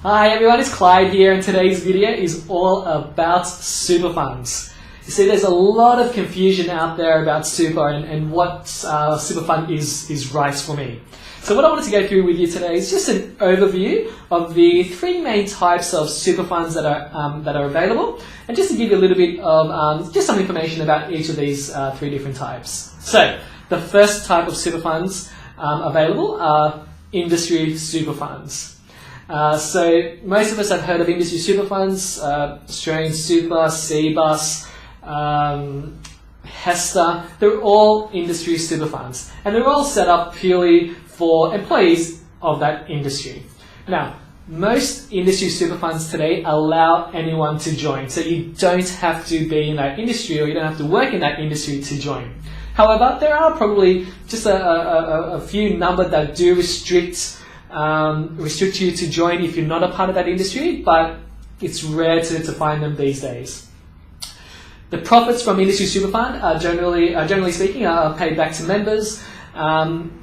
Hi everyone, it's Clyde here, and today's video is all about super funds. You see, there's a lot of confusion out there about super and what super fund is right for me. So what I wanted to go through with you today is just an overview of the three main types of super funds that are available, and just to give you a little bit of just some information about each of these three different types. So the first type of super funds available are industry super funds. So most of us have heard of industry super funds, Australian Super, CBUS, Hester. They're all industry super funds, and they're all set up purely for employees of that industry. Now, most industry super funds today allow anyone to join, so you don't have to be in that industry, or you don't have to work in that industry to join. However, there are probably just a few number that do restrict you to join if you're not a part of that industry, but it's rare to find them these days. The profits from industry super fund are generally speaking, are paid back to members.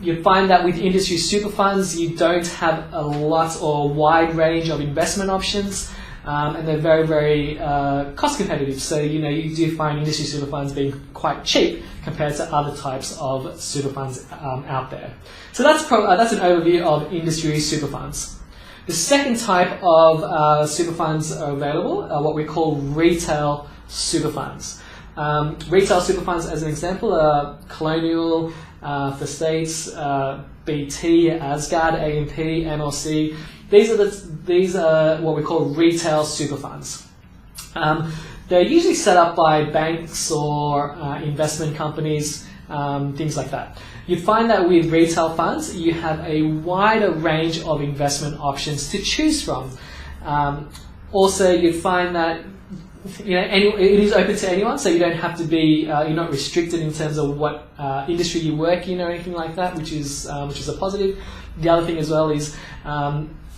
You find that with industry super funds, you don't have a lot or wide range of investment options, and they're very cost competitive. So you do find industry super funds being quite cheap compared to other types of super funds out there. So that's an overview of industry super funds. The second type of super funds are available are what we call retail super funds. Retail super funds, as an example, are Colonial, the States, BT, Asgard, AMP, NLC. These are what we call retail super funds. They're usually set up by banks or investment companies, things like that. You find that with retail funds, you have a wider range of investment options to choose from. Also, you find that it is open to anyone, so you don't have to be, you're not restricted in terms of what industry you work in or anything like that, which is a positive. The other thing as well is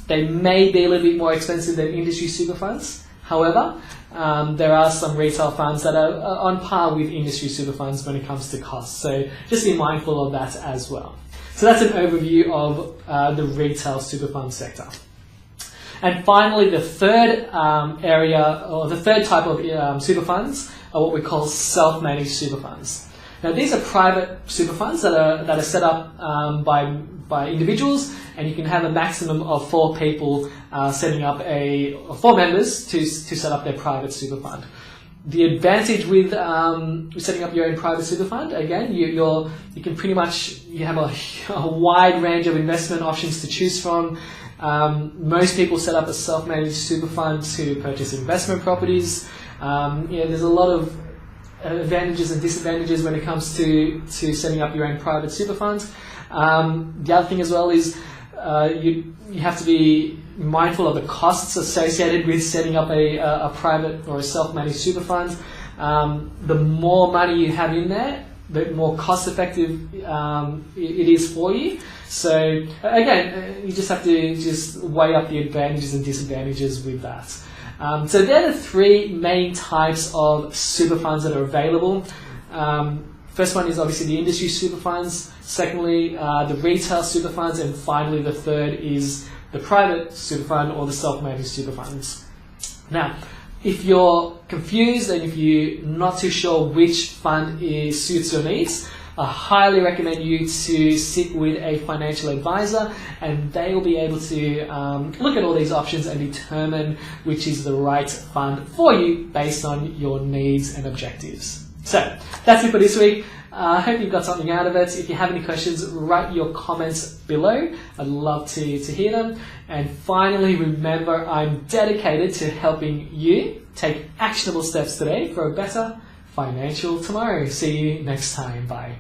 they may be a little bit more expensive than industry super funds. However, there are some retail funds that are on par with industry super funds when it comes to cost. So just be mindful of that as well. So that's an overview of the retail super fund sector. And finally, the third area, or the third type of super funds, are what we call self-managed super funds. Now, these are private super funds that are set up by individuals, and you can have a maximum of 4 people setting up 4 members to set up their private super fund. The advantage with setting up your own private super fund, again, you can pretty much, you have a wide range of investment options to choose from. Most people set up a self-managed super fund to purchase investment properties. There's a lot of advantages and disadvantages when it comes to setting up your own private super funds. The other thing as well is you have to be mindful of the costs associated with setting up a private or a self-managed super fund. The more money you have in there, the more cost effective it is for you. So again, you just have to weigh up the advantages and disadvantages with that. So they're the three main types of super funds that are available. First one is obviously the industry super funds. Secondly, the retail super funds, and finally the third is the private super fund or the self-managed super funds. Now, if you're confused and if you're not too sure which fund suits your needs, I highly recommend you to sit with a financial advisor, and they will be able to look at all these options and determine which is the right fund for you based on your needs and objectives. So that's it for this week. I hope you've got something out of it. If you have any questions, write your comments below. I'd love to hear them. And finally, remember, I'm dedicated to helping you take actionable steps today for a better financial tomorrow. See you next time. Bye.